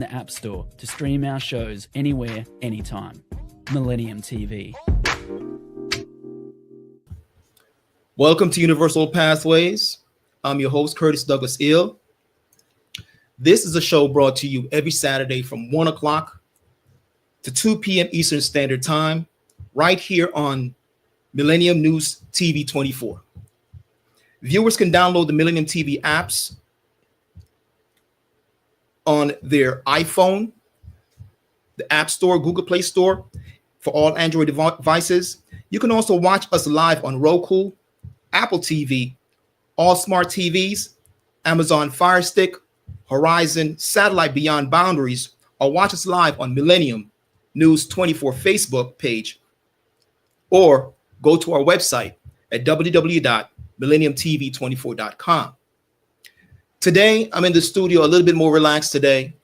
the App Store to stream our shows anywhere, anytime. Millennium TV. Welcome to Universal Pathways. I'm your host, Curtis Douglas Ill. This is a show brought to you every Saturday from 1 o'clock to 2 p.m. Eastern Standard Time, right here on Millennium News TV 24. Viewers can download the Millennium TV apps on their iPhone, the App Store, Google Play Store for all Android devices. You can also watch us live on Roku, Apple TV, all smart TVs, Amazon Fire Stick, Horizon, Satellite Beyond Boundaries, or watch us live on Millennium News 24 Facebook page, or go to our website at www.millenniumtv24.com. Today, I'm in the studio a little bit more relaxed today.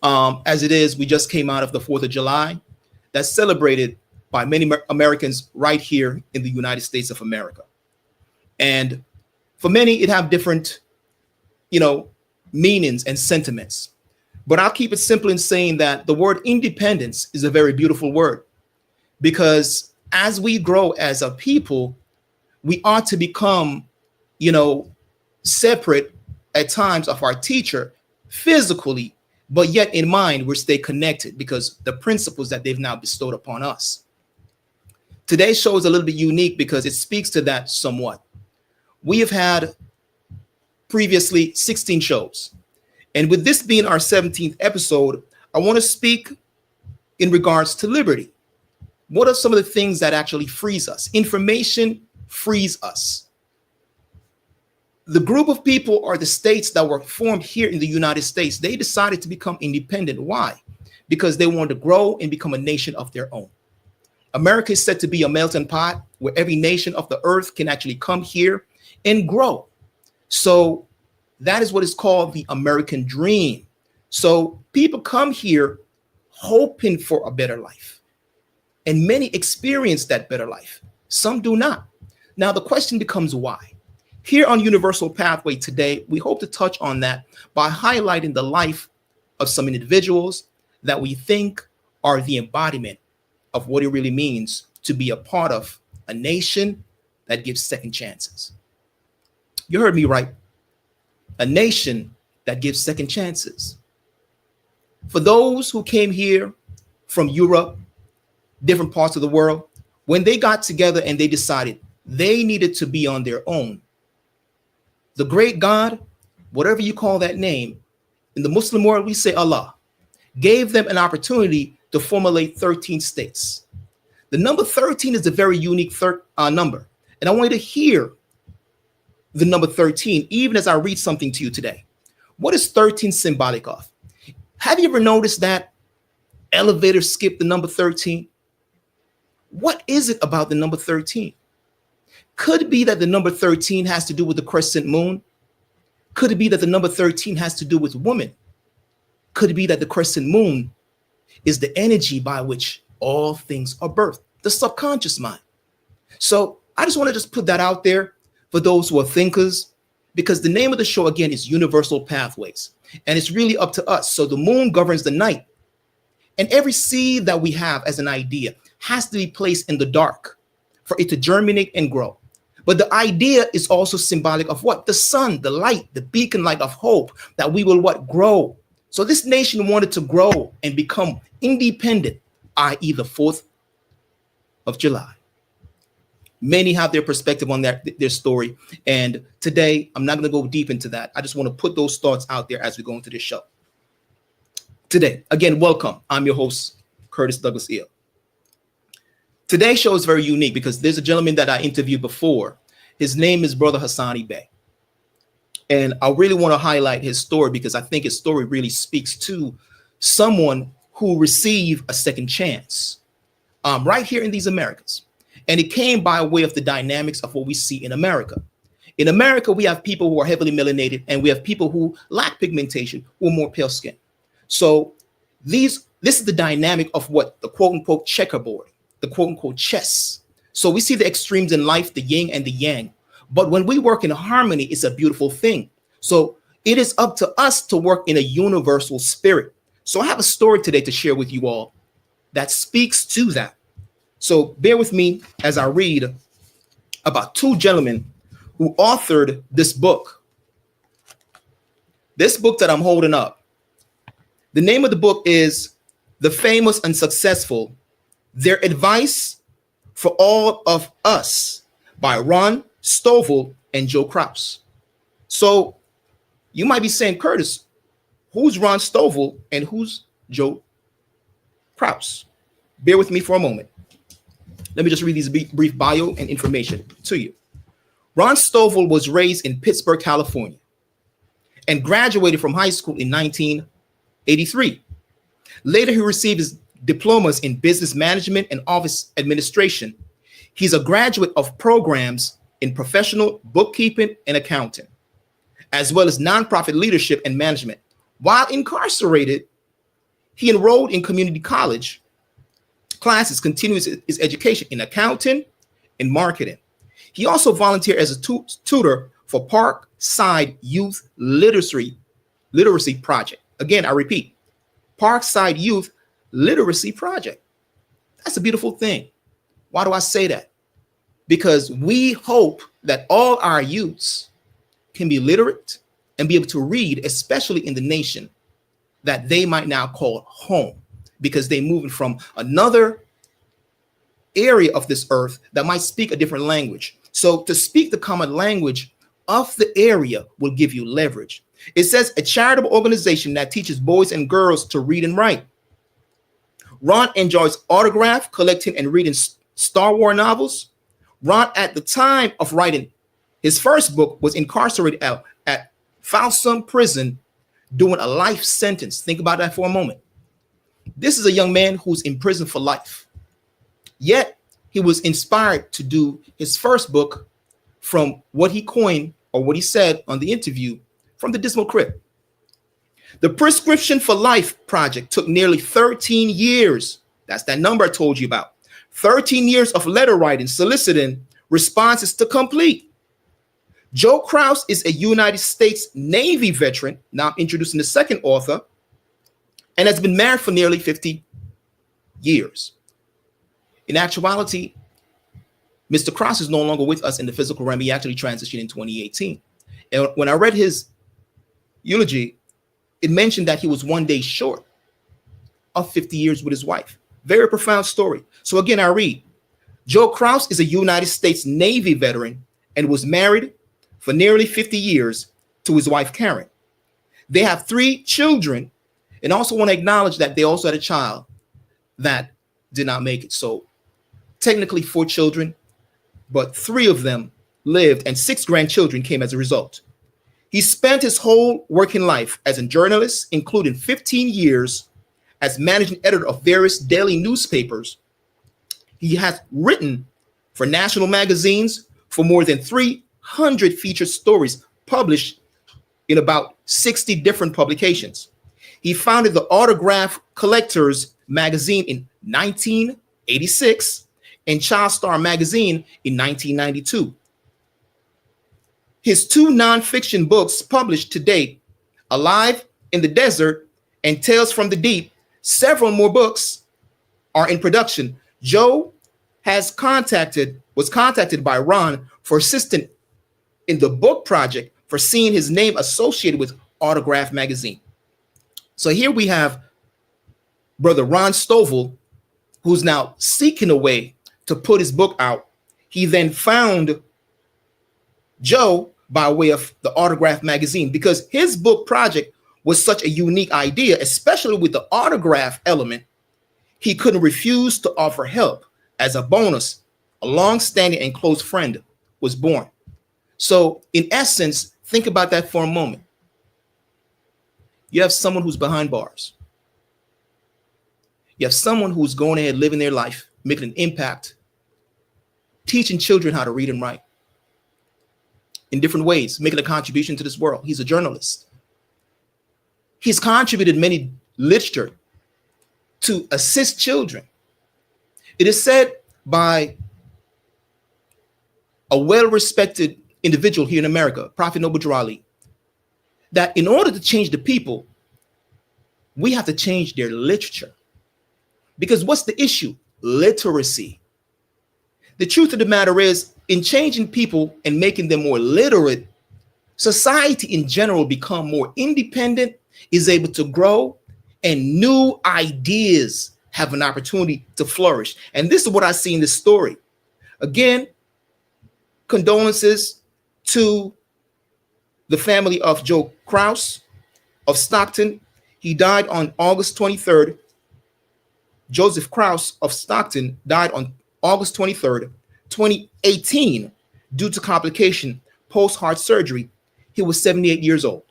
As it is, we just came out of the 4th of July. That's celebrated by many Americans right here in the United States of America. And for many, it have different, meanings and sentiments. But I'll keep it simple in saying that the word independence is a very beautiful word, because as we grow as a people, we ought to become, separate at times of our teacher physically, but yet in mind, we're stay connected because the principles that they've now bestowed upon us. Today's show is a little bit unique because it speaks to that somewhat. We have had previously 16 shows. And with this being our 17th episode, I want to speak in regards to liberty. What are some of the things that actually frees us? Information frees us. The group of people or the states that were formed here in the United States, they decided to become independent. Why? Because they wanted to grow and become a nation of their own. America is said to be a melting pot where every nation of the earth can actually come here and grow. So that is what is called the American dream. So people come here hoping for a better life. And many experience that better life. Some do not. Now the question becomes why? Here on Universal Pathway today, we hope to touch on that by highlighting the life of some individuals that we think are the embodiment of what it really means to be a part of a nation that gives second chances. You heard me right. A nation that gives second chances. For those who came here from Europe, different parts of the world, when they got together and they decided they needed to be on their own, the great God, whatever you call that name, in the Muslim world, we say Allah, gave them an opportunity to formulate 13 states. The number 13 is a very unique number. And I want you to hear the number 13, even as I read something to you today. What is 13 symbolic of? Have you ever noticed that elevators skip the number 13? What is it about the number 13? Could it be that the number 13 has to do with the crescent moon? Could it be that the number 13 has to do with woman? Could it be that the crescent moon is the energy by which all things are birthed, the subconscious mind? So I just want to put that out there for those who are thinkers, because the name of the show, again, is Universal Pathways, and it's really up to us. So the moon governs the night, and every seed that we have as an idea has to be placed in the dark for it to germinate and grow. But the idea is also symbolic of what? The sun, the light, the beacon light of hope that we will grow. So this nation wanted to grow and become independent, i.e. the 4th of July. Many have their perspective on their story. And today, I'm not going to go deep into that. I just want to put those thoughts out there as we go into this show. Today, again, welcome. I'm your host, Curtis Douglas Ill. Today's show is very unique because there's a gentleman that I interviewed before. His name is Brother Hassani Bey. And I really want to highlight his story because I think his story really speaks to someone who received a second chance right here in these Americas. And it came by way of the dynamics of what we see in America. In America, we have people who are heavily melanated and we have people who lack pigmentation or more pale skin. So this is the dynamic of what the quote unquote checkerboard, the quote unquote chess. So we see the extremes in life, the yin and the yang. But when we work in harmony, it's a beautiful thing. So it is up to us to work in a universal spirit. So I have a story today to share with you all that speaks to that. So bear with me as I read about two gentlemen who authored this book. This book that I'm holding up. The name of the book is The Famous and Successful: Their Advice for All of Us by Ron Stovall and Joe Kraus. So you might be saying, Curtis, who's Ron Stovall and who's Joe Kraus? Bear with me for a moment. Let me just read these brief bio and information to you. Ron Stovall was raised in Pittsburgh, California, and graduated from high school in 1983. Later, he received his diplomas in business management and office administration. He's a graduate of programs in professional bookkeeping and accounting, as well as nonprofit leadership and management. While incarcerated, he enrolled in community college classes, continuing his education in accounting and marketing. He also volunteered as a tutor for Parkside Youth Literacy Project. Again, I repeat, Parkside Youth Literacy Project. That's a beautiful thing. Why do I say that? Because we hope that all our youths can be literate and be able to read, especially in the nation that they might now call home, because they're moving from another area of this earth that might speak a different language. So to speak the common language of the area will give you leverage. It says a charitable organization that teaches boys and girls to read and write. Ron enjoys autograph collecting and reading Star Wars novels. Ron, at the time of writing his first book, was incarcerated at Folsom Prison doing a life sentence. Think about that for a moment. This is a young man who's in prison for life. Yet he was inspired to do his first book from what he coined, or what he said on the interview, from the Dismal Crypt. The Prescription for Life project took nearly 13 years. That's that number I told you about. 13 years of letter writing, soliciting responses to complete. Joe Kraus is a United States Navy veteran. Now I'm introducing the second author, and has been married for nearly 50 years. In actuality, Mr. Kraus is no longer with us in the physical realm. He actually transitioned in 2018. And when I read his eulogy, it mentioned that he was one day short of 50 years with his wife. Very profound story. So again, I read, Joe Kraus is a United States Navy veteran and was married for nearly 50 years to his wife, Karen. They have 3 children, and also want to acknowledge that they also had a child that did not make it. So technically 4 children, but 3 of them lived and 6 grandchildren came as a result. He spent his whole working life as a journalist, including 15 years as managing editor of various daily newspapers. He has written for national magazines for more than 300 featured stories published in about 60 different publications. He founded the Autograph Collectors magazine in 1986 and Child Star magazine in 1992. His 2 nonfiction books published to date, Alive in the Desert and Tales from the Deep, several more books are in production. Joe was contacted by Ron for assistance in the book project for seeing his name associated with Autograph magazine. So here we have Brother Ron Stovall, who's now seeking a way to put his book out. He then found Joe by way of the Autograph magazine, because his book project was such a unique idea, especially with the autograph element. He couldn't refuse to offer help. As a bonus, a long-standing and close friend was born. So in essence, think about that for a moment. You have someone who's behind bars. You have someone who's going ahead, living their life, making an impact, teaching children how to read and write in different ways, making a contribution to this world. He's a journalist. He's contributed many literature to assist children. It is said by a well-respected individual here in America, Prophet Noble Drew Ali, that in order to change the people, we have to change their literature. Because what's the issue? Literacy. The truth of the matter is, in changing people and making them more literate, society in general become more independent, is able to grow, and new ideas have an opportunity to flourish. And this is what I see in this story. Again, condolences to the family of Joe Kraus of Stockton. He died on August 23rd. Joseph Kraus of Stockton died on August 23rd, 2018, due to complication post-heart surgery. He was 78 years old.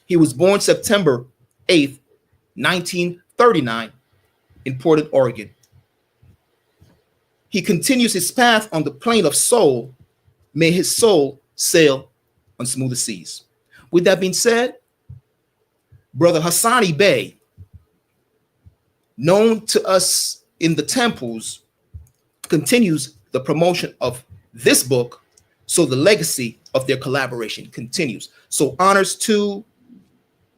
He was born September 8th, 1939 in Portland, Oregon. He continues his path on the plane of soul. May his soul sail on smoother seas. With that being said, Brother Hassani Bey, known to us in the temples, continues the promotion of this book, so the legacy of their collaboration continues. So honors to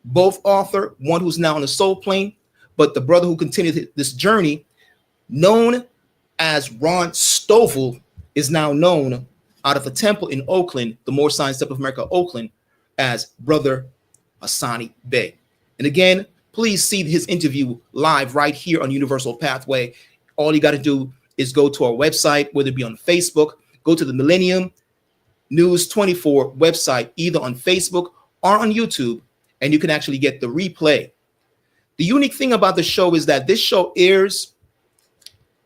both author, one who's now on the soul plane, but the brother who continued this journey, known as Ron Stovall, is now known out of a temple in Oakland, the Moore Science Temple of America, Oakland, as Brother Hassani Bey. And again, please see his interview live right here on Universal Pathway. All you got to do is go to our website, whether it be on Facebook, go to the Millennium News 24 website, either on Facebook or on YouTube, and you can actually get the replay. The unique thing about the show is that this show airs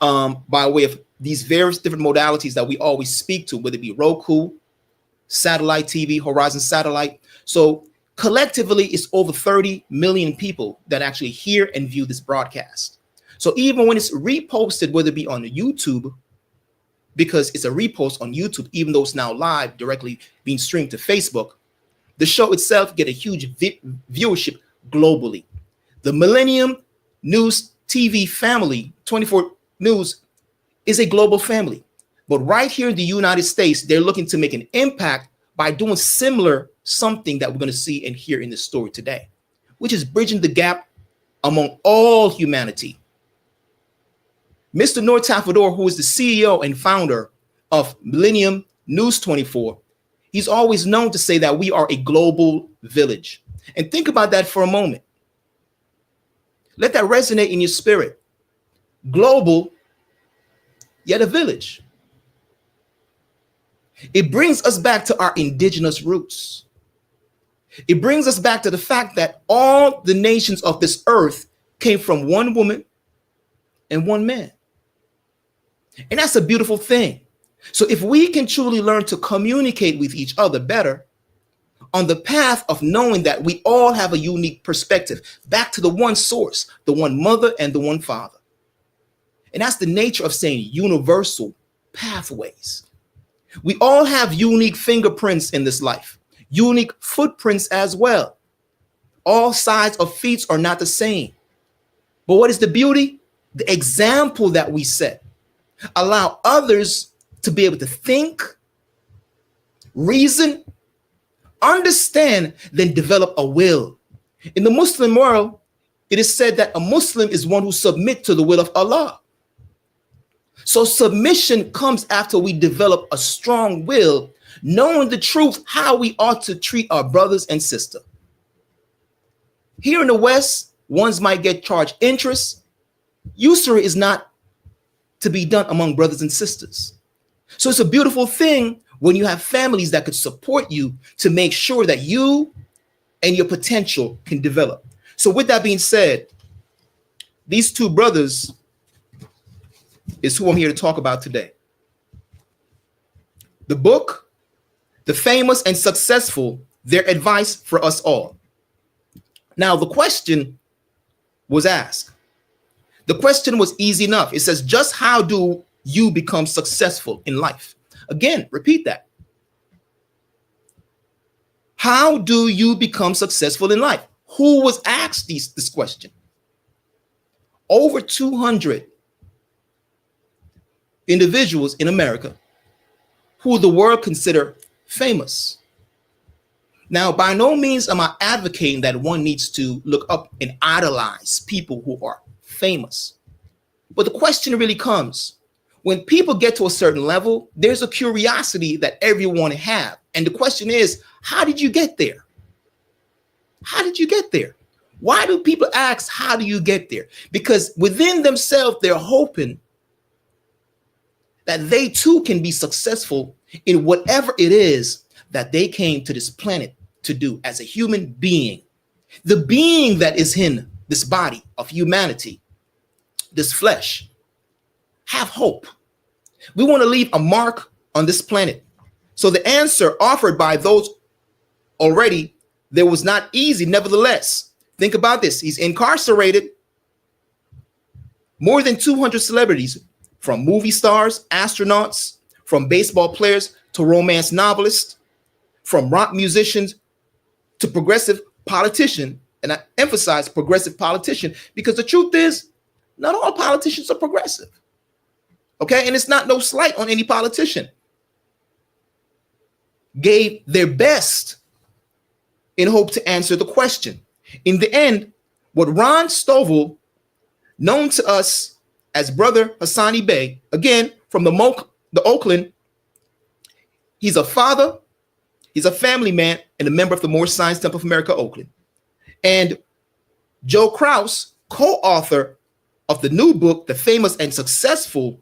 by way of these various different modalities that we always speak to, whether it be Roku, satellite TV, Horizon Satellite. So collectively, it's over 30 million people that actually hear and view this broadcast. So even when it's reposted, whether it be on YouTube, because it's a repost on YouTube, even though it's now live, directly being streamed to Facebook, the show itself get a huge viewership globally. The Millennium News TV family, 24 News, is a global family. But right here in the United States, they're looking to make an impact by doing similar something that we're going to see and hear in this story today, which is bridging the gap among all humanity. Mr. Noor Tafador, who is the CEO and founder of Millennium News 24, he's always known to say that we are a global village. And think about that for a moment. Let that resonate in your spirit. Global, yet a village. It brings us back to our indigenous roots. It brings us back to the fact that all the nations of this earth came from one woman and one man. And that's a beautiful thing. So if we can truly learn to communicate with each other better on the path of knowing that we all have a unique perspective, back to the one source, the one mother and the one father. And that's the nature of saying universal pathways. We all have unique fingerprints in this life, unique footprints as well. All sides of feet are not the same. But what is the beauty? The example that we set. Allow others to be able to think, reason, understand, then develop a will. In the Muslim world, it is said that a Muslim is one who submits to the will of Allah. So submission comes after we develop a strong will, knowing the truth, how we ought to treat our brothers and sisters. Here in the West, ones might get charged interest. Usury is not to be done among brothers and sisters. So it's a beautiful thing when you have families that could support you to make sure that you and your potential can develop. So with that being said, these two brothers is who I'm here to talk about today. The book, The Famous and Successful, Their Advice for Us All. Now, the question was asked. The question was easy enough. It says, just how do you become successful in life? Again, repeat that. How do you become successful in life? Who was asked this question? Over 200 individuals in America who the world consider famous. Now, by no means am I advocating that one needs to look up and idolize people who are famous. But the question really comes, when people get to a certain level, there's a curiosity that everyone have. And the question is, how did you get there? How did you get there? Why do people ask, how do you get there? Because within themselves, they're hoping that they too can be successful in whatever it is that they came to this planet to do as a human being. The being that is in this body of humanity, this flesh, have hope. We want to leave a mark on this planet. So the answer offered by those already there was not easy. Nevertheless, think about this. He's incarcerated. More than 200 celebrities, from movie stars, astronauts, from baseball players to romance novelists, from rock musicians to progressive politician. And I emphasize progressive politician because the truth is, not all politicians are progressive. Okay, and it's not no slight on any politician. Gave their best in hope to answer the question. In the end, what Ron Stovall, known to us as Brother Hassani Bey, again from the Oakland, he's a father, he's a family man, and a member of the Moorish Science Temple of America, Oakland. And Joe Kraus, co-author of the new book, The Famous and Successful,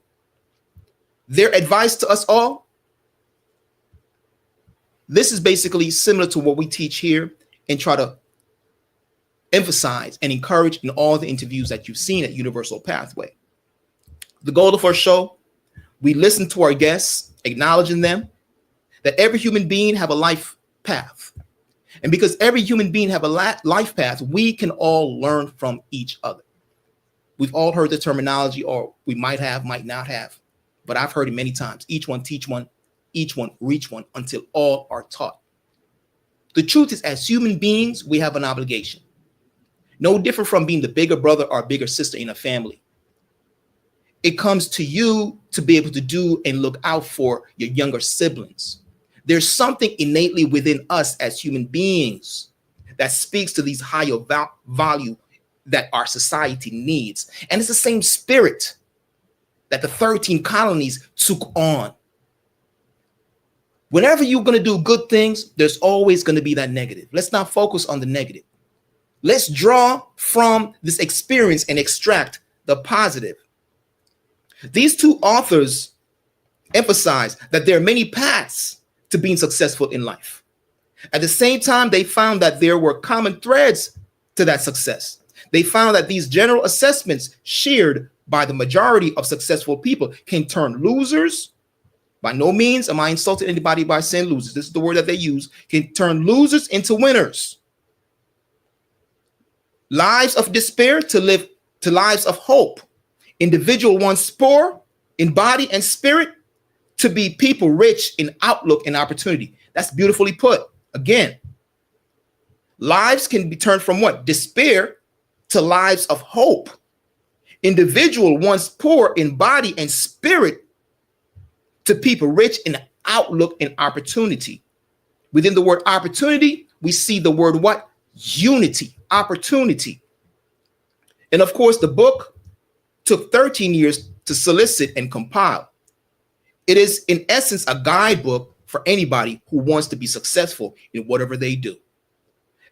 their advice to us all, this is basically similar to what we teach here and try to emphasize and encourage in all the interviews that you've seen at Universal Pathway. The goal of our show, we listen to our guests, acknowledging them, that every human being have a life path. And because every human being have a life path, we can all learn from each other. We've all heard the terminology, or we might have, might not have, but I've heard it many times. Each one teach one, each one reach one, until all are taught. The truth is, as human beings, we have an obligation. No different from being the bigger brother or bigger sister in a family. It comes to you to be able to do and look out for your younger siblings. There's something innately within us as human beings that speaks to these higher value that our society needs. And it's the same spirit that the 13 colonies took on. Whenever you're going to do good things, there's always going to be that negative. Let's not focus on the negative. Let's draw from this experience and extract the positive. These two authors emphasize that there are many paths to being successful in life. At the same time, they found that there were common threads to that success. They found that these general assessments shared by the majority of successful people can turn losers. By no means am I insulting anybody by saying losers. This is the word that they use. Can turn losers into winners. Lives of despair to live to lives of hope. Individual one's poor in body and spirit to be people rich in outlook and opportunity. That's beautifully put. Again, lives can be turned from what? Despair to lives of hope. Individual once poor in body and spirit to people rich in outlook and opportunity. Within the word opportunity, we see the word what? Unity, opportunity. And of course, the book took 13 years to solicit and compile. It is in essence a guidebook for anybody who wants to be successful in whatever they do.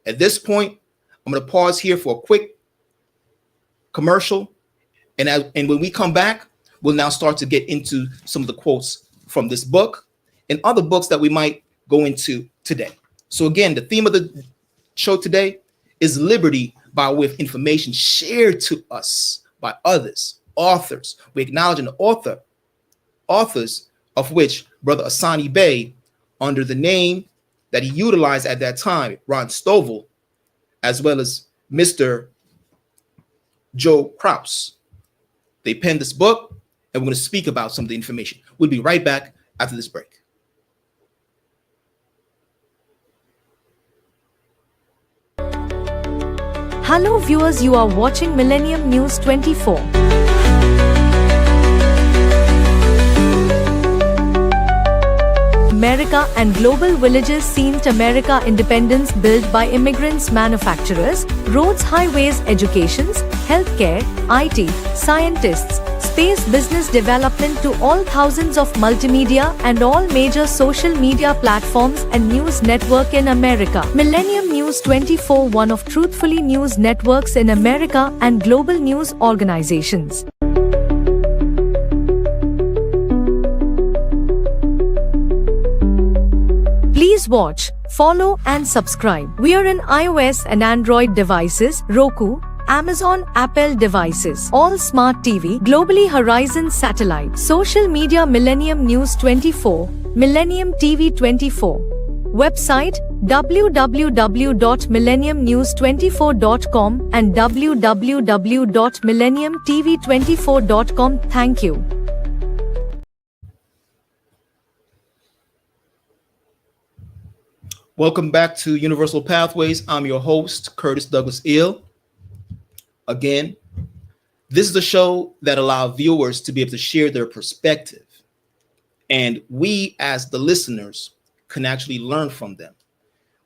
At this point, I'm going to pause here for a quick commercial. And when we come back, we'll now start to get into some of the quotes from this book and other books that we might go into today. So again, the theme of the show today is liberty by way of information shared to us by others, authors. We acknowledge an authors of which Brother Hassani Bey, under the name that he utilized at that time, Ron Stovall, as well as Mr. Joe Kraus. They penned this book, and we're going to speak about some of the information. We'll be right back after this break. Hello viewers, you are watching Millennium News 24. America and global villages seen America independence built by immigrants, manufacturers, roads, highways, educations, healthcare, IT, scientists, space, business development to all thousands of multimedia and all major social media platforms and news network in America. Millennium News 24, one of truthfully news networks in America and global news organizations. Please watch, follow and subscribe. We are in iOS and Android devices, Roku, Amazon, Apple devices, all smart TV, globally Horizon satellite, social media Millennium News 24, Millennium TV 24. Website www.millenniumnews24.com and www.millenniumtv24.com. Thank you. Welcome back to Universal Pathways. I'm your host, Curtis Douglas Ill. Again, this is a show that allows viewers to be able to share their perspective. And we, as the listeners, can actually learn from them.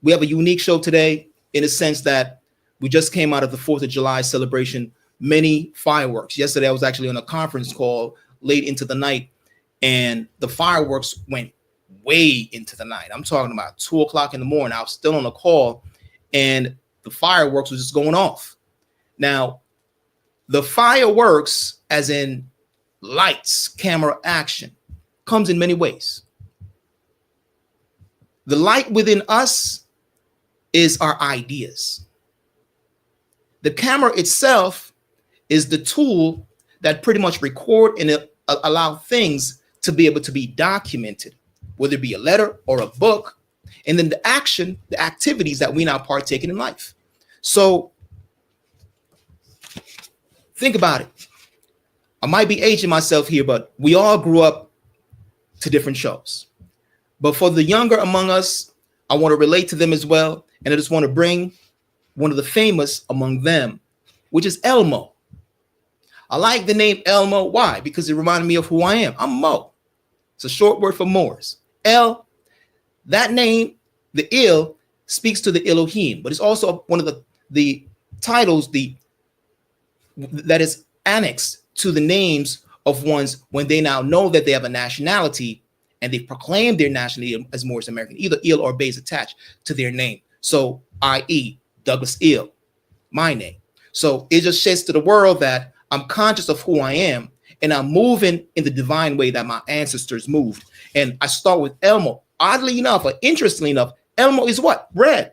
We have a unique show today in the sense that we just came out of the 4th of July celebration, many fireworks. Yesterday, I was actually on a conference call late into the night, and the fireworks went way into the night. I'm talking about 2 o'clock in the morning. I was still on a call and the fireworks was just going off. Now, the fireworks, as in lights, camera, action, comes in many ways. The light within us is our ideas. The camera itself is the tool that pretty much record and allow things to be able to be documented, whether it be a letter or a book, and then the action, the activities that we now partake in life. So think about it. I might be aging myself here, but we all grew up to different shows. But for the younger among us, I want to relate to them as well. And I just want to bring one of the famous among them, which is Elmo. I like the name Elmo. Why? Because it reminded me of who I am. I'm Mo. It's a short word for Moors. El, that name, the Il, speaks to the Elohim, but it's also one of the titles that is annexed to the names of ones when they now know that they have a nationality and they proclaim their nationality as Moorish American. Either Il or Bay is attached to their name. So, i.e., Douglas Il, my name. So it just sheds to the world that I'm conscious of who I am and I'm moving in the divine way that my ancestors moved. And I start with Elmo. Oddly enough, or interestingly enough, Elmo is what? Red.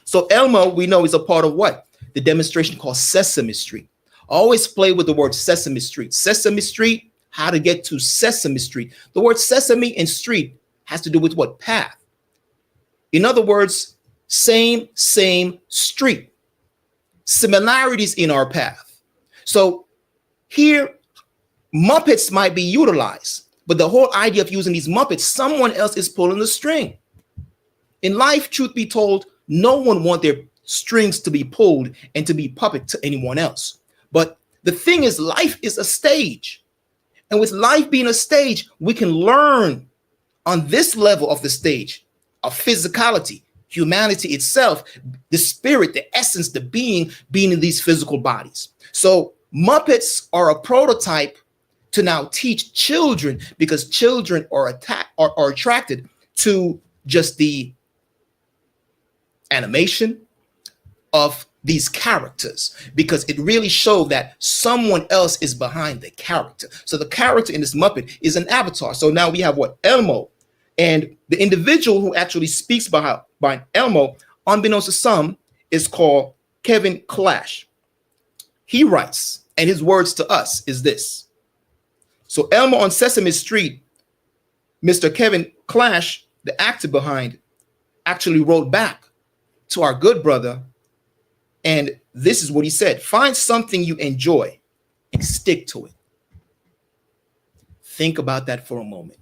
So Elmo, we know, is a part of what? The demonstration called Sesame Street. I always play with the word Sesame Street. Sesame Street, how to get to Sesame Street. The word sesame and street has to do with what? Path. In other words, same street. Similarities in our path. So here, Muppets might be utilized, but the whole idea of using these Muppets, someone else is pulling the string. In life, truth be told, no one wants their strings to be pulled and to be puppet to anyone else. But the thing is, life is a stage. And with life being a stage, we can learn on this level of the stage of physicality, humanity itself, the spirit, the essence, the being in these physical bodies. So Muppets are a prototype to now teach children, because children are attracted to just the animation of these characters, because it really showed that someone else is behind the character. So the character in this Muppet is an avatar. So now we have what? Elmo. And the individual who actually speaks behind Elmo, unbeknownst to some, is called Kevin Clash. He writes, and his words to us is this. So Elmo on Sesame Street, Mr. Kevin Clash, the actor behind, actually wrote back to our good brother. And this is what he said: find something you enjoy and stick to it. Think about that for a moment.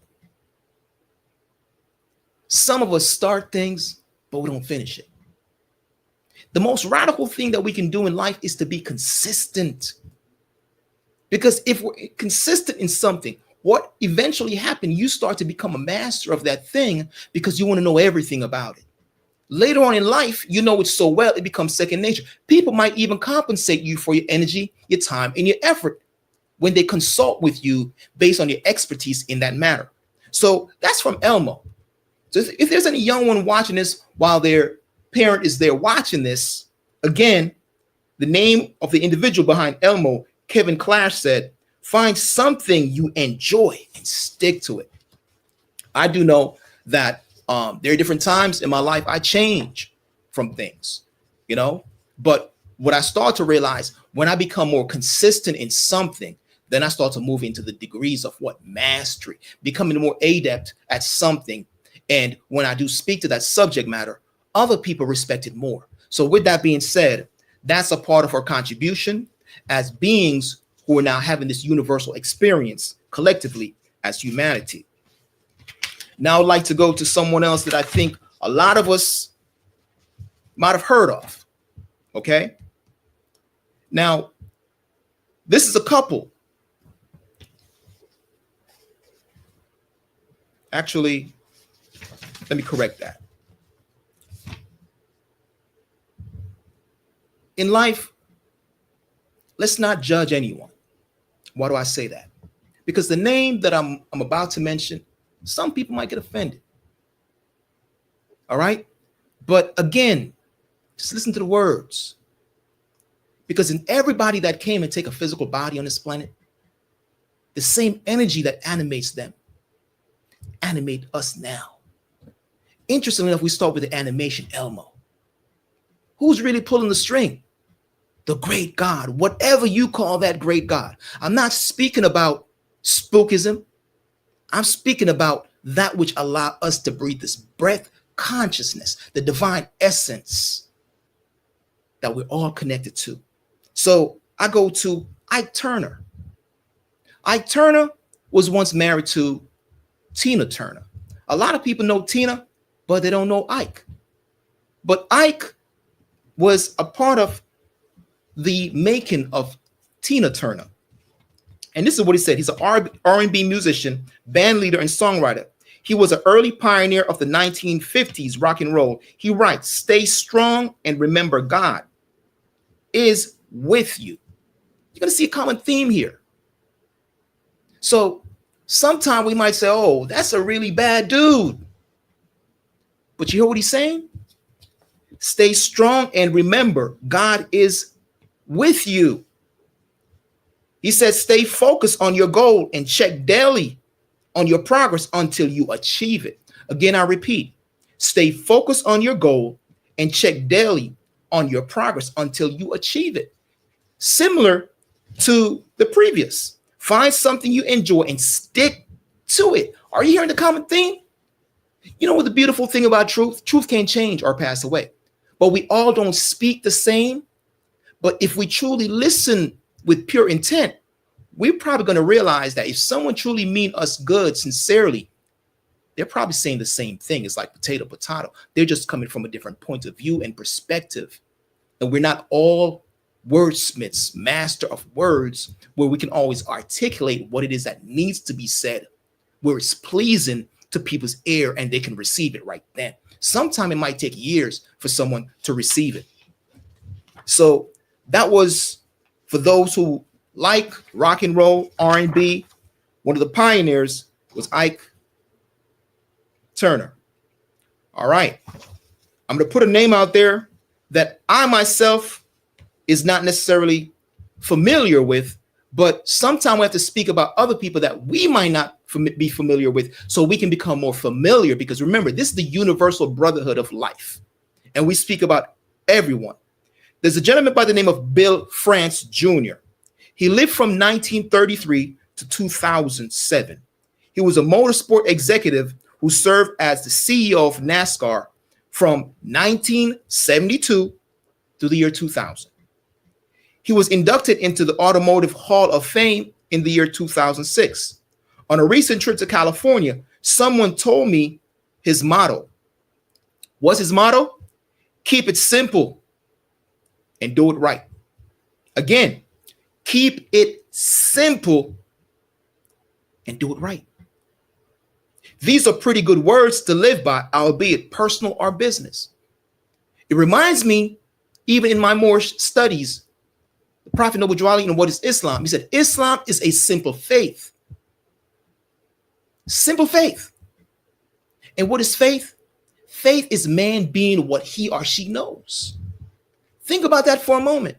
Some of us start things, but we don't finish it. The most radical thing that we can do in life is to be consistent. Because if we're consistent in something, what eventually happened, you start to become a master of that thing because you want to know everything about it. Later on in life, you know it so well, it becomes second nature. People might even compensate you for your energy, your time, and your effort when they consult with you based on your expertise in that matter. So that's from Elmo. So if there's any young one watching this while their parent is there watching this, again, the name of the individual behind Elmo, Kevin Clash, said, find something you enjoy and stick to it. I do know that there are different times in my life I change from things, you know, but what I start to realize when I become more consistent in something, then I start to move into the degrees of what mastery, becoming more adept at something. And when I do speak to that subject matter, other people respect it more. So with that being said, that's a part of our contribution as beings who are now having this universal experience collectively as humanity. Now I'd like to go to someone else that I think a lot of us might have heard of. Okay. Now, this is a couple. Actually, let me correct that. In life, let's not judge anyone. Why do I say that? Because the name that I'm about to mention, some people might get offended. All right? But again, just listen to the words. Because in everybody that came and take a physical body on this planet, the same energy that animates them animate us now. Interestingly enough, we start with the animation, Elmo. Who's really pulling the string? The great God, whatever you call that great God. I'm not speaking about spookism. I'm speaking about that which allow us to breathe this breath consciousness, the divine essence that we're all connected to. So I go to Ike Turner. Ike Turner was once married to Tina Turner. A lot of people know Tina, but they don't know Ike. But Ike was a part of the making of Tina Turner. And this is what he said. He's an R&B musician, band leader, and songwriter. He was an early pioneer of the 1950s rock and roll. He writes, stay strong and remember God is with you. You're going to see a common theme here. So sometimes we might say, oh, that's a really bad dude. But you hear what he's saying? Stay strong and remember God is with you. He says, stay focused on your goal and check daily on your progress until you achieve it. Again, I repeat, stay focused on your goal and check daily on your progress until you achieve it. Similar to the previous, find something you enjoy and stick to it. Are you hearing the common theme? You know what the beautiful thing about truth? Truth can't change or pass away, but we all don't speak the same. But if we truly listen with pure intent, we're probably going to realize that if someone truly mean us good sincerely, they're probably saying the same thing. It's like potato. They're just coming from a different point of view and perspective. And we're not all wordsmiths, master of words, where we can always articulate what it is that needs to be said, where it's pleasing to people's ear and they can receive it right then. Sometimes it might take years for someone to receive it. So that was for those who like rock and roll, R&B. One of the pioneers was Ike Turner. All right. I'm going to put a name out there that I myself is not necessarily familiar with, but sometimes we have to speak about other people that we might not be familiar with so we can become more familiar, because remember, this is the universal brotherhood of life. And we speak about everyone. There's a gentleman by the name of Bill France Jr. He lived from 1933 to 2007. He was a motorsport executive who served as the CEO of NASCAR from 1972 to the year 2000. He was inducted into the Automotive Hall of Fame in the year 2006. On a recent trip to California, someone told me his motto. What's his motto? Keep it simple and do it right. Again, keep it simple and do it right. These are pretty good words to live by, albeit personal or business. It reminds me, even in my more studies, the Prophet Noble Drew Ali, what is Islam? He said, Islam is a simple faith. Simple faith. And what is faith? Faith is man being what he or she knows. Think about that for a moment.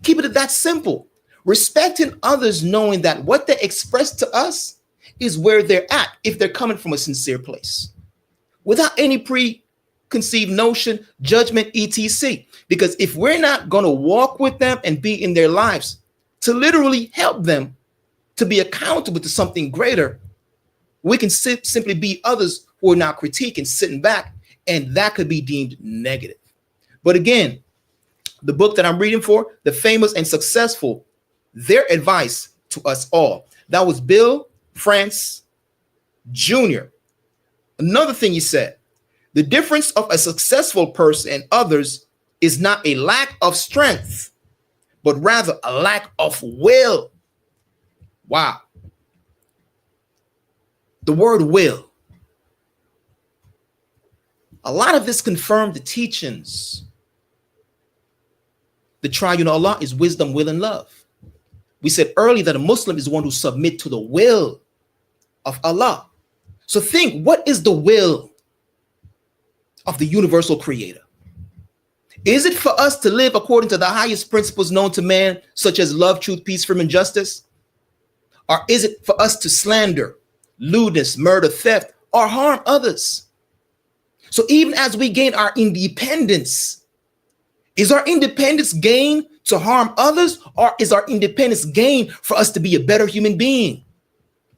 Keep it that simple. Respecting others, knowing that what they express to us is where they're at, if they're coming from a sincere place, without any preconceived notion, judgment, etc. Because if we're not going to walk with them and be in their lives to literally help them to be accountable to something greater, we can simply be others who are now critiquing, sitting back, and that could be deemed negative. But again, the book that I'm reading for, The Famous and Successful, their advice to us all. That was Bill France Jr. Another thing he said, the difference of a successful person and others is not a lack of strength, but rather a lack of will. Wow. The word will. A lot of this confirmed the teachings. The triune Allah is wisdom, will, and love. We said earlier that a Muslim is one who submits to the will of Allah. So think, what is the will of the universal creator? Is it for us to live according to the highest principles known to man, such as love, truth, peace, freedom, and justice? Or is it for us to slander, lewdness, murder, theft, or harm others? So even as we gain our independence, is our independence gain to harm others, or is our independence gain for us to be a better human being?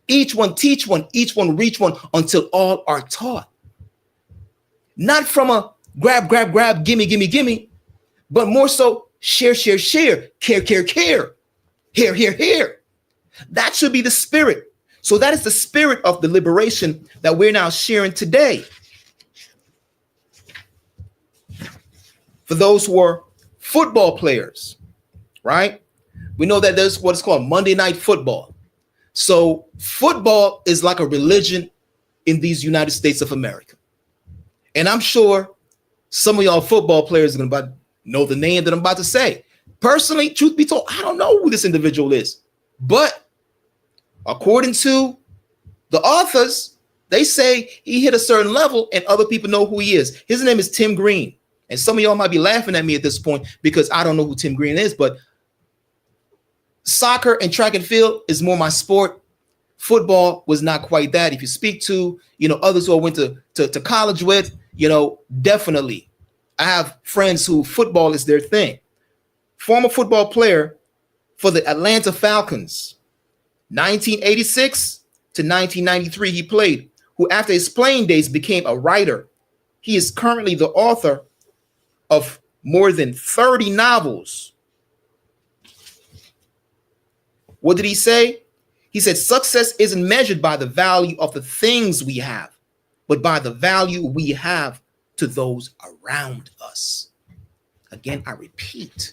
Each one teach one, each one reach one, until all are taught. Not from a grab, grab, grab, gimme, gimme, gimme, but more so share, share, share, care, care, care, here, here, here. That should be the spirit. So that is the spirit of the liberation that we're now sharing today. For those who are football players, right? We know that there's what is called Monday Night Football. So football is like a religion in these United States of America. And I'm sure some of y'all football players are going to know the name that I'm about to say. Personally, truth be told, I don't know who this individual is. But according to the authors, they say he hit a certain level and other people know who he is. His name is Tim Green. And some of y'all might be laughing at me at this point because I don't know who Tim Green is, but soccer and track and field is more my sport. Football was not quite that. If you speak to, others who I went to college with, definitely. I have friends who football is their thing. Former football player for the Atlanta Falcons, 1986 to 1993 he played, who after his playing days became a writer. He is currently the author of more than 30 novels. What did he say? He said, success isn't measured by the value of the things we have, but by the value we have to those around us. Again, I repeat,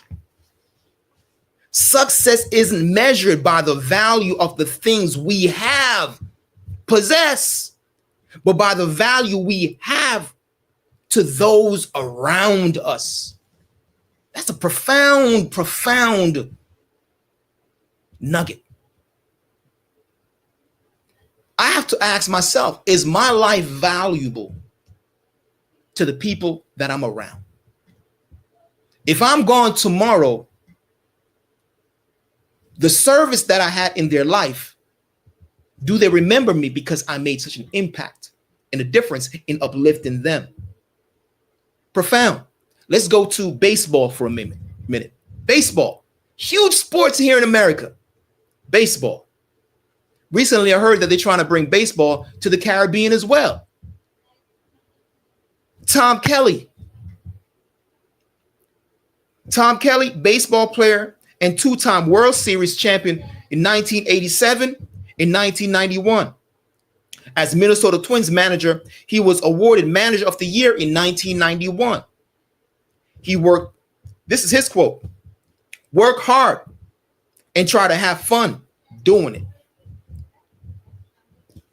success isn't measured by the value of the things we possess, but by the value we have to those around us. That's a profound, profound nugget. I have to ask myself, is my life valuable to the people that I'm around? If I'm gone tomorrow, the service that I had in their life, do they remember me because I made such an impact and a difference in uplifting them? Profound. Let's go to baseball for a minute. Baseball, huge sports here in America. Baseball. Recently, I heard that they're trying to bring baseball to the Caribbean as well. Tom Kelly, baseball player and two-time World Series champion in 1987 and 1991. As Minnesota Twins manager, he was awarded Manager of the Year in 1991. He worked, this is his quote, work hard and try to have fun doing it.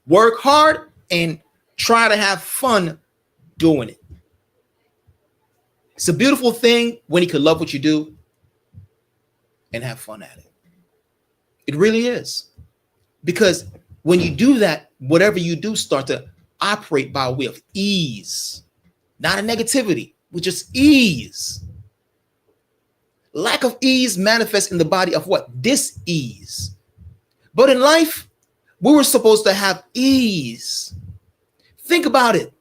Work hard and try to have fun doing it. It's a beautiful thing when you can love what you do and have fun at it. It really is. Because when you do that, whatever you do start to operate by way of ease, not a negativity, with just ease. Lack of ease manifests in the body of what? Dis-ease. But in life, we were supposed to have ease. Think about it.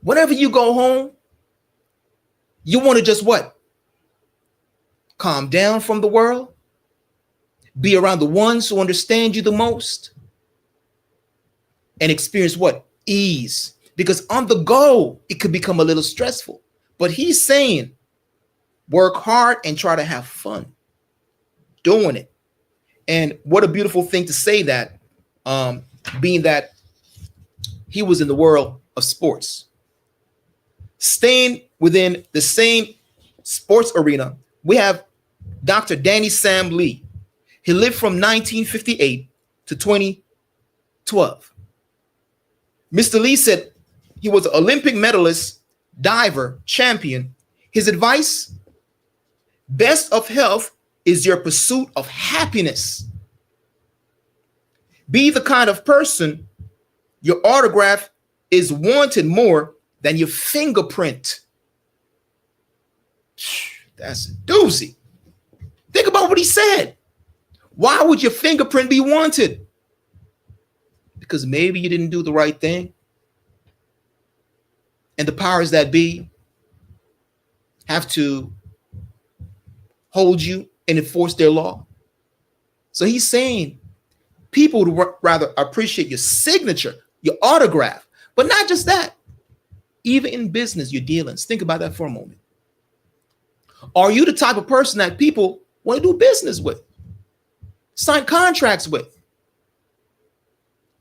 Whenever you go home, you want to just what? Calm down from the world. Be around the ones who understand you the most. And experience what? Ease. Because on the go, it could become a little stressful. But he's saying, work hard and try to have fun doing it. And what a beautiful thing to say that, being that he was in the world of sports. Staying within the same sports arena, we have Dr. Danny Sam Lee. He lived from 1958 to 2012. Mr. Lee said he was an Olympic medalist, diver, champion. His advice, best of health is your pursuit of happiness. Be the kind of person your autograph is wanted more than your fingerprint. That's a doozy. Think about what he said. Why would your fingerprint be wanted? Because maybe you didn't do the right thing. And the powers that be have to hold you and enforce their law. So he's saying people would rather appreciate your signature, your autograph, but not just that. Even in business, your dealings. Think about that for a moment. Are you the type of person that people want to do business with, sign contracts with?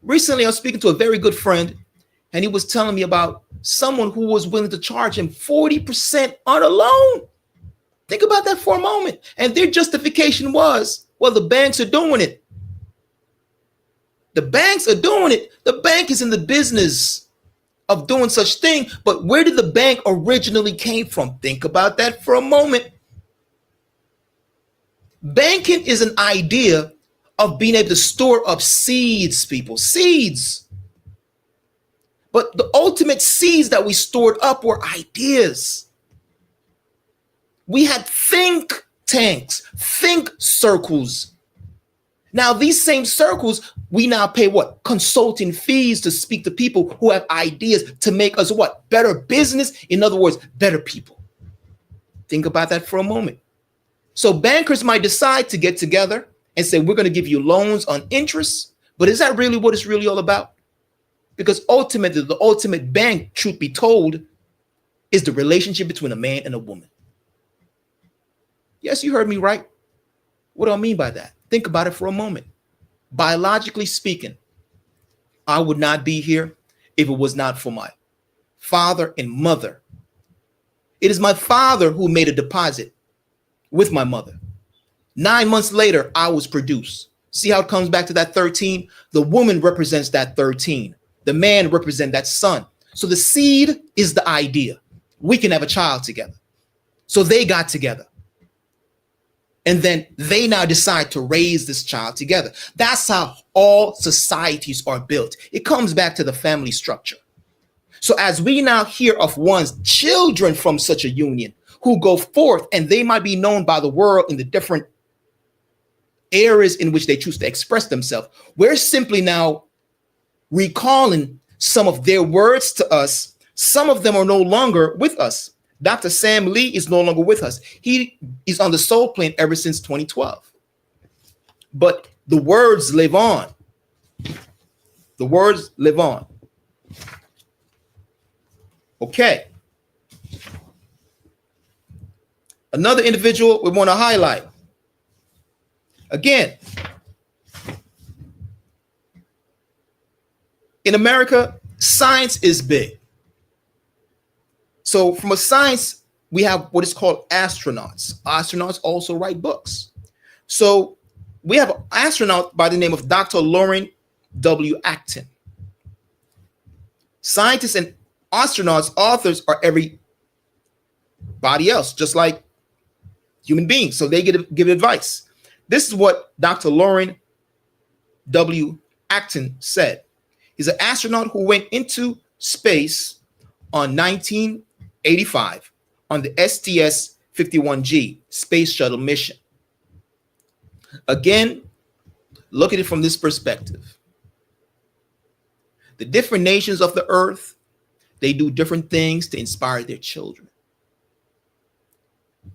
Recently, I was speaking to a very good friend, and he was telling me about someone who was willing to charge him 40% on a loan. Think about that for a moment. And their justification was, well, the banks are doing it. The banks are doing it. The bank is in the business of doing such thing. But where did the bank originally came from? Think about that for a moment. Banking is an idea of being able to store up seeds, people, seeds. But the ultimate seeds that we stored up were ideas. We had think tanks, think circles. Now, these same circles, we now pay what? Consulting fees to speak to people who have ideas to make us what? Better business. In other words, better people. Think about that for a moment. So bankers might decide to get together and say, we're going to give you loans on interest. But is that really what it's really all about? Because ultimately, the ultimate bank, truth be told, is the relationship between a man and a woman. Yes, you heard me right. What do I mean by that? Think about it for a moment. Biologically speaking, I would not be here if it was not for my father and mother. It is my father who made a deposit with my mother. 9 months later, I was produced. See how it comes back to that 13? The woman represents that 13. The man represents that son. So the seed is the idea. We can have a child together. So they got together. And then they now decide to raise this child together. That's how all societies are built. It comes back to the family structure. So as we now hear of one's children from such a union who go forth, and they might be known by the world in the different areas in which they choose to express themselves, we're simply now recalling some of their words to us. Some of them are no longer with us. Dr. Sam Lee is no longer with us. He is on the soul plane ever since 2012. But the words live on. The words live on. Okay. Another individual we want to highlight. Again, in America, science is big. So from a science, we have what is called astronauts. Astronauts also write books. So we have an astronaut by the name of Dr. Lauren W. Acton. Scientists and astronauts, authors are everybody else, just like human beings. So they give advice. This is what Dr. Loren W. Acton said. He's an astronaut who went into space on 1985 on the STS-51G space shuttle mission. Again, look at it from this perspective. The different nations of the earth, they do different things to inspire their children,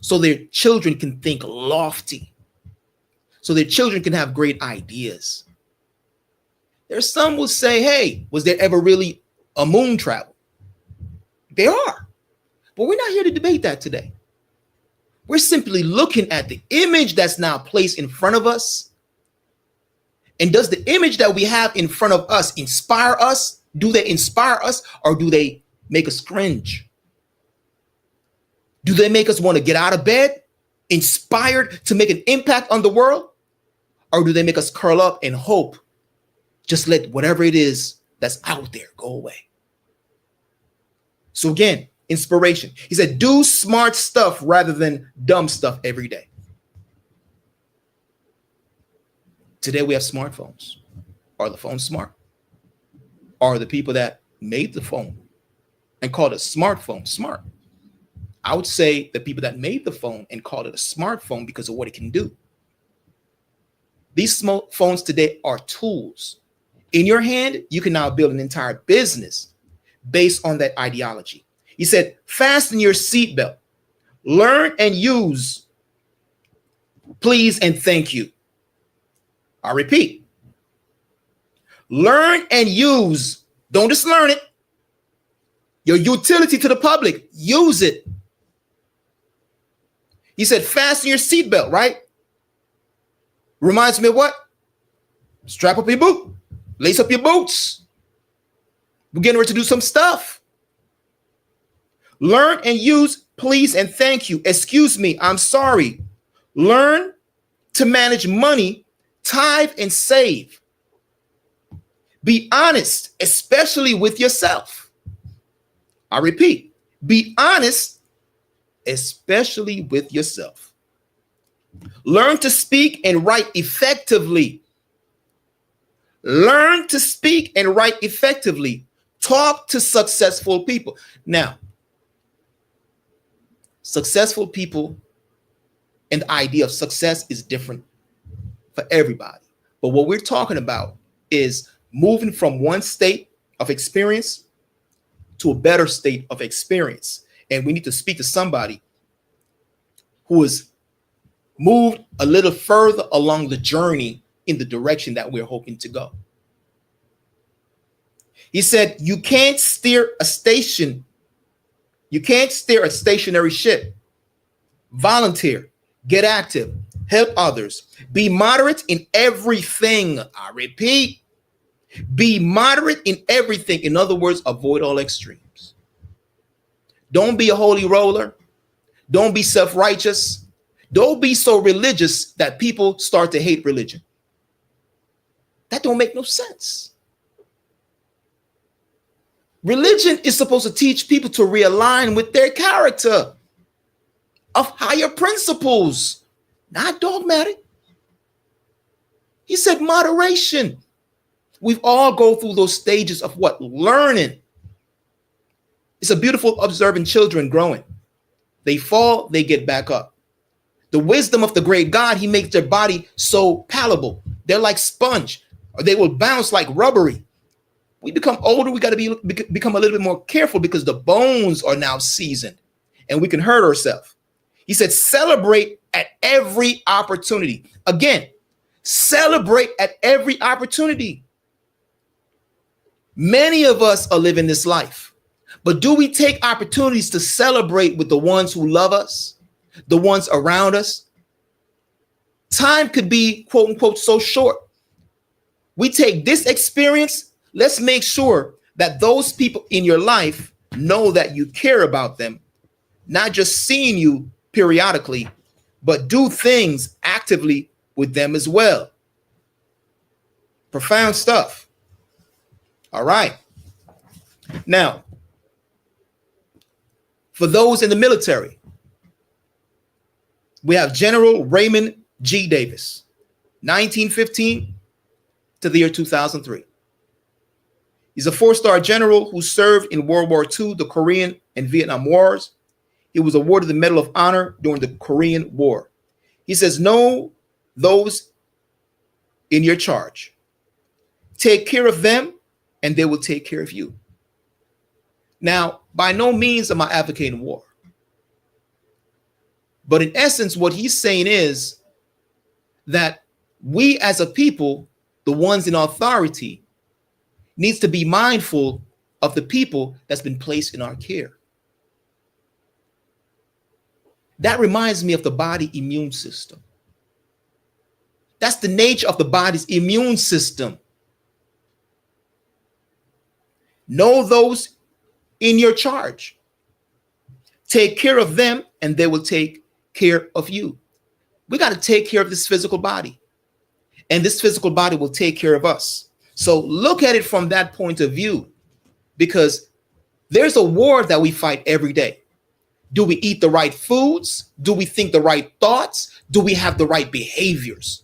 so their children can think lofty, so their children can have great ideas. There's some will say, hey, was there ever really a moon travel? There are, but we're not here to debate that today. We're simply looking at the image that's now placed in front of us. And does the image that we have in front of us inspire us? Do they inspire us, or do they make us cringe? Do they make us want to get out of bed, inspired to make an impact on the world? Or do they make us curl up and hope, just let whatever it is that's out there go away? So again, inspiration. He said, do smart stuff rather than dumb stuff every day. Today we have smartphones. Are the phones smart? Are the people that made the phone and called a smartphone smart? I would say the people that made the phone and called it a smartphone because of what it can do. These phones today are tools. In your hand, you can now build an entire business based on that ideology. He said, fasten your seatbelt. Learn and use please and thank you. I repeat, learn and use, don't just learn it. Your utility to the public, use it. He said, fasten your seatbelt, right? Reminds me of what? Strap up your boot, lace up your boots. We're getting ready to do some stuff. Learn and use please and thank you. Excuse me, I'm sorry. Learn to manage money, tithe and save. Be honest, especially with yourself. I repeat, be honest, especially with yourself. Learn to speak and write effectively. Learn to speak and write effectively. Talk to successful people. Now, successful people and the idea of success is different for everybody. But what we're talking about is moving from one state of experience to a better state of experience. And we need to speak to somebody who has moved a little further along the journey in the direction that we're hoping to go. He said, you can't steer a station. You can't steer a stationary ship. Volunteer, get active, help others, be moderate in everything. I repeat, be moderate in everything. In other words, avoid all extremes. Don't be a holy roller. Don't be self-righteous. Don't be so religious that people start to hate religion. That don't make no sense. Religion is supposed to teach people to realign with their character of higher principles, not dogmatic. He said moderation. We've all go through those stages of what? Learning. It's a beautiful observing children growing. They fall, they get back up. The wisdom of the great God, he makes their body so palatable. They're like sponge, or they will bounce like rubbery. We become older, we got to become a little bit more careful because the bones are now seasoned and we can hurt ourselves. He said, celebrate at every opportunity. Again, celebrate at every opportunity. Many of us are living this life, but do we take opportunities to celebrate with the ones who love us, the ones around us? Time could be, quote unquote, so short. We take this experience. Let's make sure that those people in your life know that you care about them, not just seeing you periodically, but do things actively with them as well. Profound stuff. All right. Now, for those in the military, we have General Raymond G. Davis, 1915 to the year 2003. He's a four-star general who served in World War II, the Korean and Vietnam Wars. He was awarded the Medal of Honor during the Korean War. He says, know those in your charge. Take care of them, and they will take care of you. Now, by no means am I advocating war. But in essence, what he's saying is that we as a people, the ones in authority, needs to be mindful of the people that's been placed in our care. That reminds me of the body immune system. That's the nature of the body's immune system. Know those in your charge. Take care of them, and they will take care of you. We got to take care of this physical body, and this physical body will take care of us. So look at it from that point of view, because there's a war that we fight every day. Do we eat the right foods? Do we think the right thoughts? Do we have the right behaviors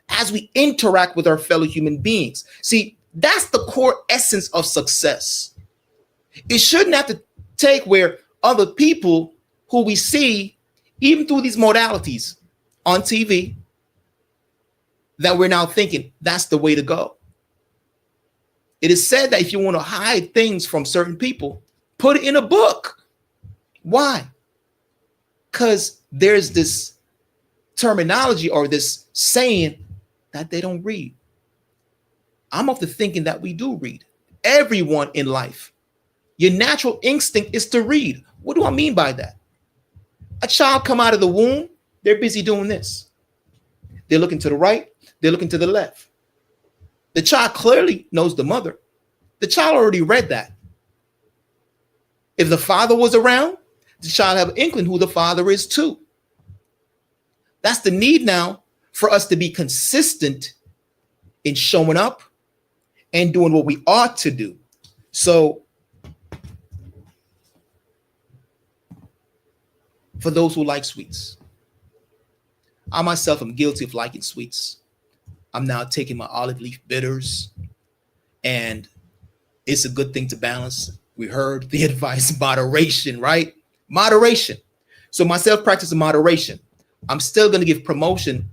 as we interact with our fellow human beings? See, that's the core essence of success. It shouldn't have to take where other people who we see, even through these modalities on TV, that we're now thinking that's the way to go. It is said that if you want to hide things from certain people, put it in a book. Why? Because there's this terminology or this saying that they don't read. I'm of the thinking that we do read. Everyone in life, your natural instinct is to read. What do I mean by that? A child come out of the womb, they're busy doing this. They're looking to the right, they're looking to the left. The child clearly knows the mother. The child already read that. If the father was around, the child have an inkling who the father is too. That's the need now for us to be consistent in showing up and doing what we ought to do. So for those who like sweets, I myself am guilty of liking sweets. I'm now taking my olive leaf bitters, and it's a good thing to balance. We heard the advice, moderation, right? Moderation. So myself practicing moderation. I'm still going to give promotion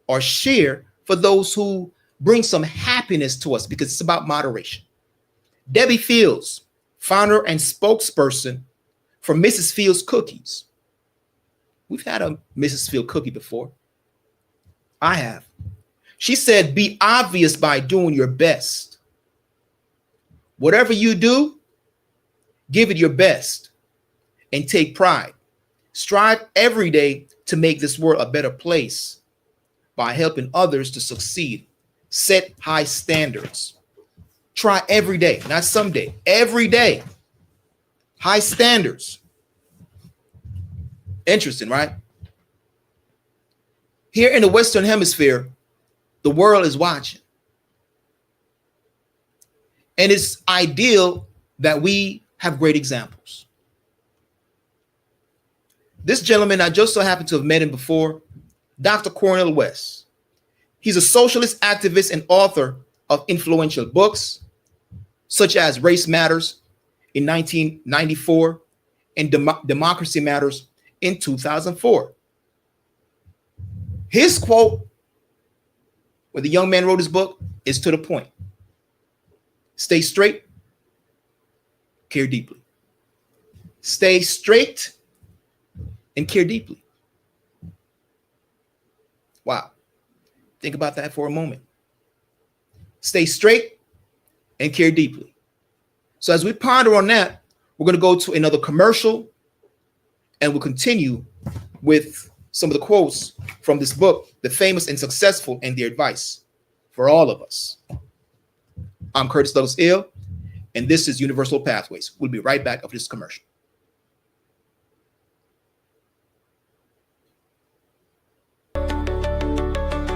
or share for those who bring some happiness to us, because it's about moderation. Debbie Fields, founder and spokesperson for Mrs. Fields Cookies. We've had a Mrs. Fields cookie before. I have. She said, be obvious by doing your best. Whatever you do, give it your best and take pride. Strive every day to make this world a better place by helping others to succeed. Set high standards. Try every day, not someday, every day. High standards. Interesting, right? Here in the Western Hemisphere, the world is watching. And it's ideal that we have great examples. This gentleman, I just so happened to have met him before, Dr. Cornel West. He's a socialist activist and author of influential books, such as Race Matters in 1994 and Democracy Matters in 2004. His quote, when the young man wrote his book, is to the point. Stay straight, care deeply. Stay straight and care deeply. Wow. Think about that for a moment. Stay straight and care deeply. So as we ponder on that, we're going to go to another commercial, and we'll continue with some of the quotes from this book, The Famous and Successful, and their advice for all of us. I'm Curtis Douglas Ill, and this is Universal Pathways. We'll be right back after this commercial.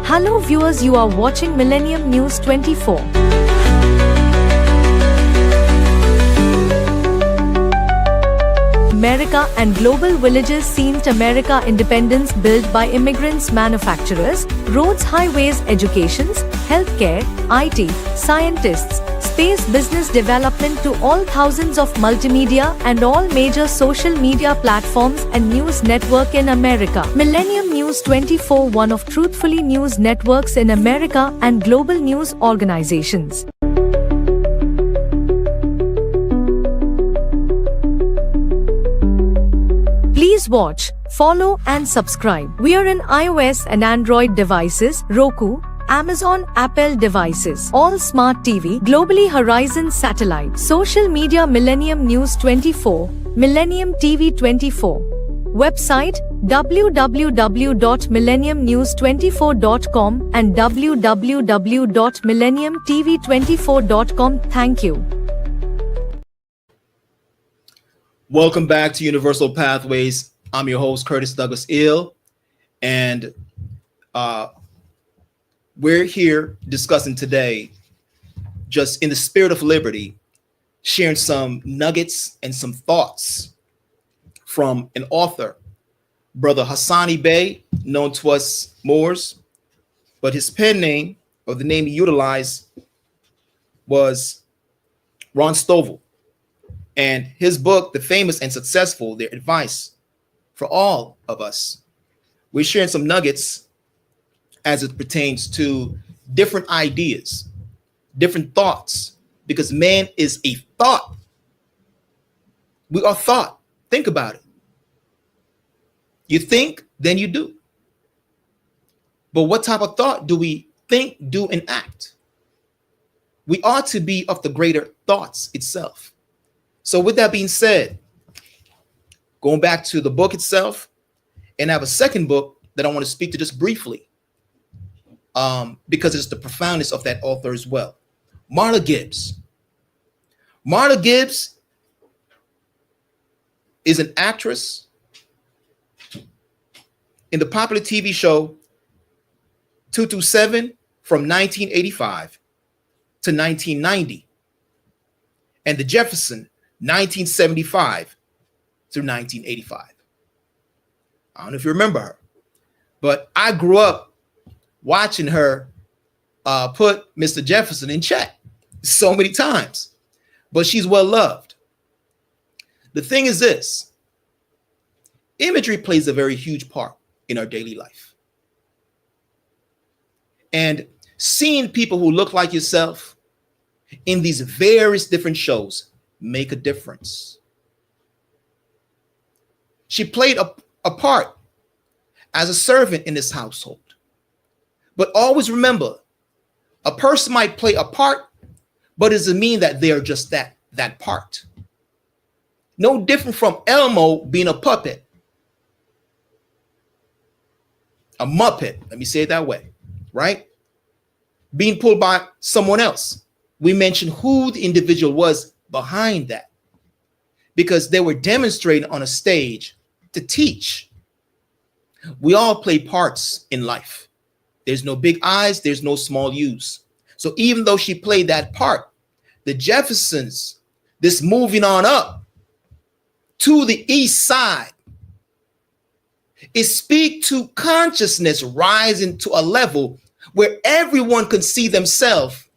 Hello viewers, you are watching Millennium News 24. America and Global Villages Saint America Independence built by immigrants manufacturers, roads highways educations, healthcare, IT, scientists, space business development to all thousands of multimedia and all major social media platforms and news network in America. Millennium News 24, one of truthfully news networks in America and global news organizations. Please watch, follow and subscribe. We are in iOS and Android devices, Roku, Amazon, Apple devices, all smart TV, globally Horizon satellite, social media Millennium News 24, Millennium TV 24. Website www.millenniumnews24.com and www.millenniumtv24.com. Thank you. Welcome back to Universal Pathways. I'm your host, Curtis Douglas Ill, and we're here discussing today, just in the spirit of liberty, sharing some nuggets and some thoughts from an author, Brother Hassani Bey, known to us Moors, but his pen name, or the name he utilized, was Ron Stovall. And his book, The Famous and Successful, their advice for all of us. We're sharing some nuggets as it pertains to different ideas, different thoughts, because man is a thought. We are thought. Think about it. You think, then you do. But what type of thought do we think, do, and act? We ought to be of the greater thoughts itself. So with that being said, going back to the book itself, and I have a second book that I want to speak to just briefly, because it's the profoundness of that author as well. Marla Gibbs. Marla Gibbs is an actress in the popular TV show 227 from 1985 to 1990, and The Jefferson 1975 through 1985. I don't know if you remember her, but I grew up watching her put Mr. Jefferson in check so many times, but she's well loved. The thing is this: imagery plays a very huge part in our daily life. And seeing people who look like yourself in these various different shows make a difference. She played a part as a servant in this household. But always remember, a person might play a part, but it doesn't mean that they are just that part. No different from Elmo being a puppet. A muppet, let me say it that way, right? Being pulled by someone else. We mentioned who the individual was behind that, because they were demonstrating on a stage to teach. We all play parts in life. There's no big I's, there's no small U's. So even though she played that part, the Jeffersons, this moving on up to the east side, it speaks to consciousness rising to a level where everyone can see themselves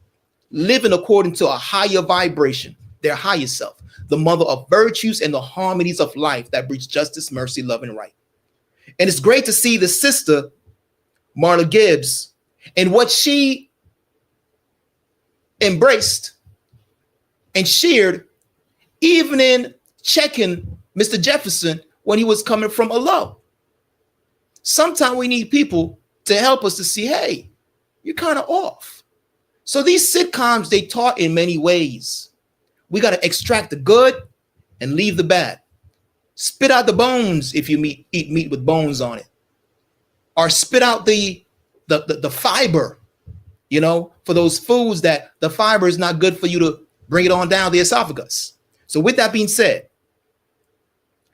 living according to a higher vibration, their higher self, the mother of virtues and the harmonies of life that breeds justice, mercy, love, and right. And it's great to see the sister, Marla Gibbs, and what she embraced and shared, even in checking Mr. Jefferson when he was coming from a low. Sometimes we need people to help us to see, hey, you're kind of off. So these sitcoms, they taught in many ways. We got to extract the good and leave the bad. Spit out the bones if you eat meat with bones on it. Or spit out the fiber, you know, for those foods that the fiber is not good for you to bring it on down the esophagus. So with that being said,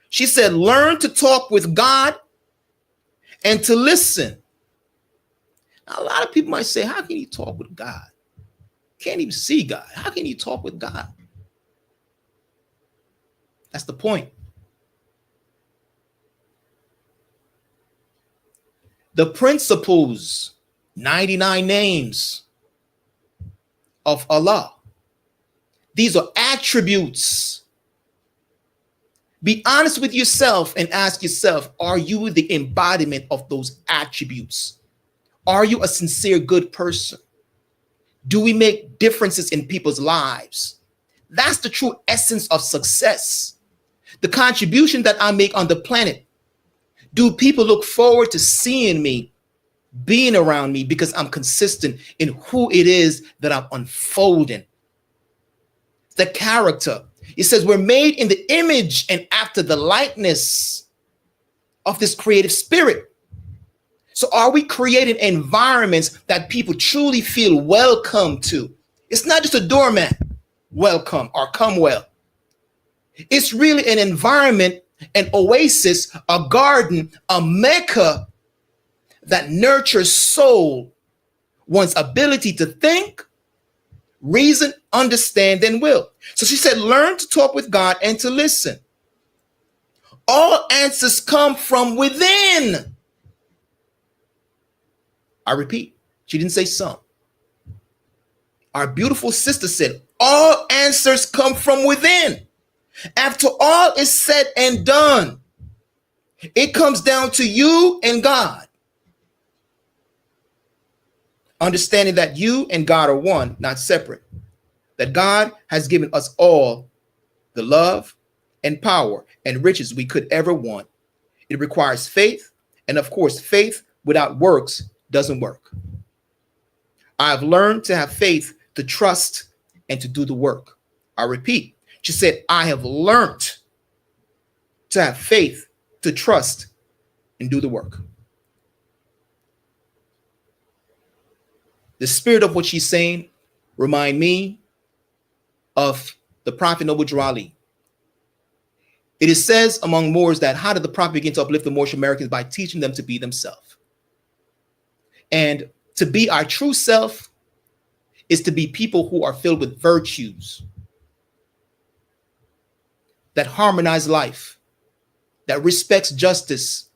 she said, learn to talk with God and to listen. Now, a lot of people might say, how can you talk with God? Can't even see God. How can you talk with God? That's the point. The principles, 99 names of Allah. These are attributes. Be honest with yourself and ask yourself, are you the embodiment of those attributes? Are you a sincere good person? Do we make differences in people's lives? That's the true essence of success. The contribution that I make on the planet. Do people look forward to seeing me, being around me, because I'm consistent in who it is that I'm unfolding? The character. It says we're made in the image and after the likeness of this creative spirit. So are we creating environments that people truly feel welcome to? It's not just a doormat, welcome or come well. It's really an environment, an oasis, a garden, a mecca that nurtures soul, one's ability to think, reason, understand, and will. So she said, learn to talk with God and to listen. All answers come from within. I repeat, she didn't say some. Our beautiful sister said, all answers come from within. After all is said and done, it comes down to you and God. Understanding that you and God are one, not separate. That God has given us all the love and power and riches we could ever want. It requires faith. And of course, faith without works doesn't work. I've learned to have faith, to trust, and to do the work. I repeat, she said, I have learned to have faith, to trust, and do the work. The spirit of what she's saying remind me of the Prophet Noble Drew Ali. It is says among Moors that how did the Prophet begin to uplift the Moorish Americans? By teaching them to be themselves. And to be our true self is to be people who are filled with virtues, that harmonize life, that respects justice,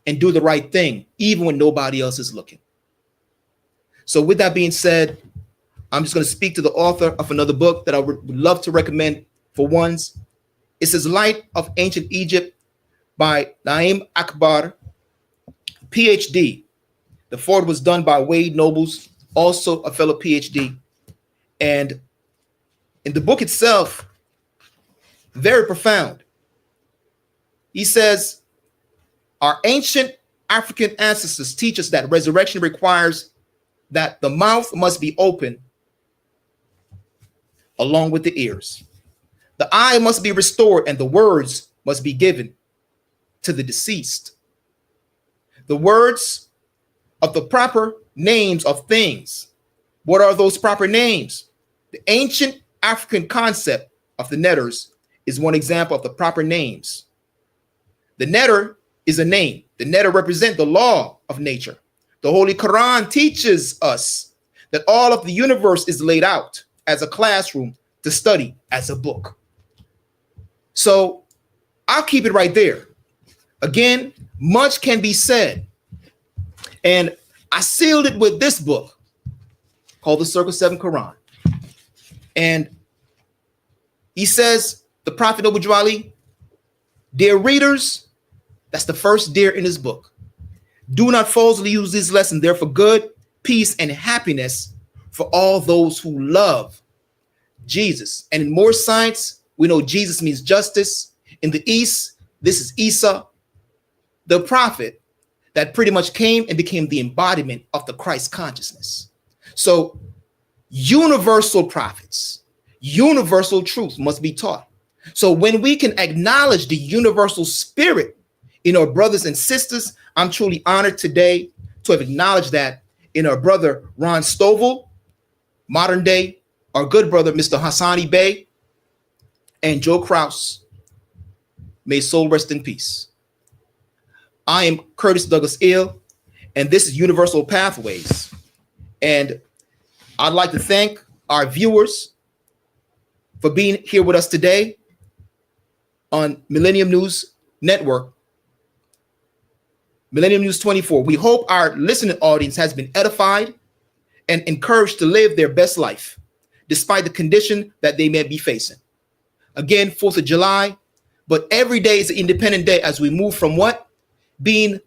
and do the right thing, even when nobody else is looking. So with that being said, I'm just going to speak to the author of another book that I would love to recommend for ones. It says Light of Ancient Egypt by Naim Akbar, PhD. The foreword was done by Wade Nobles, also a fellow PhD. And in the book itself, very profound. He says, our ancient African ancestors teach us that resurrection requires that the mouth must be open along with the ears. The eye must be restored and the words must be given to the deceased. The words of the proper names of things. What are those proper names? The ancient African concept of the netters is one example of the proper names. The netter is a name. The netter represents the law of nature. The Holy Quran teaches us that all of the universe is laid out as a classroom to study as a book. So I'll keep it right there. Again, much can be said. And I sealed it with this book called the Circle 7 Quran. And he says, the Prophet Noble Drew Ali, dear readers, that's the first dear in his book. Do not falsely use this lesson there for good, peace, and happiness for all those who love Jesus. And in Moorish science, we know Jesus means justice. In the East, this is Isa, the prophet that pretty much came and became the embodiment of the Christ consciousness. So universal prophets, universal truth must be taught. So when we can acknowledge the universal spirit in our brothers and sisters, I'm truly honored today to have acknowledged that in our brother Ron Stovall, modern day, our good brother Mr. Hassani Bey, and Joe Kraus. May soul rest in peace. I am Curtis Douglas Ill, and this is Universal Pathways. And I'd like to thank our viewers for being here with us today on Millennium News Network. Millennium News 24. We hope our listening audience has been edified and encouraged to live their best life, despite the condition that they may be facing. Again, 4th of July, but every day is an independent day as we move from what? Being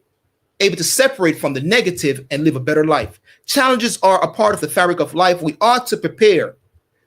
able to separate from the negative and live a better life. Challenges are a part of the fabric of life. We ought to prepare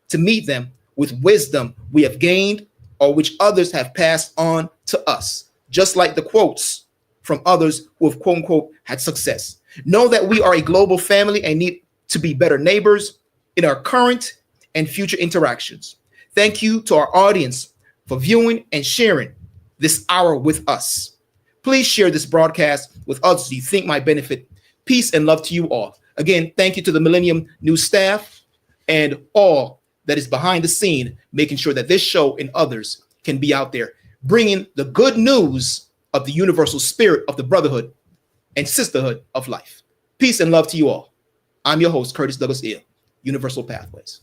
to meet them with wisdom we have gained or which others have passed on to us, just like the quotes from others who have, quote unquote, had success. Know that we are a global family and need to be better neighbors in our current and future interactions. Thank you to our audience for viewing and sharing this hour with us. Please share this broadcast with others you think might benefit. Peace and love to you all. Again, thank you to the Millennium News staff and all that is behind the scene, making sure that this show and others can be out there, bringing the good news of the universal spirit of the brotherhood and sisterhood of life. Peace and love to you all. I'm your host, Curtis Douglas Ill, Universal Pathways.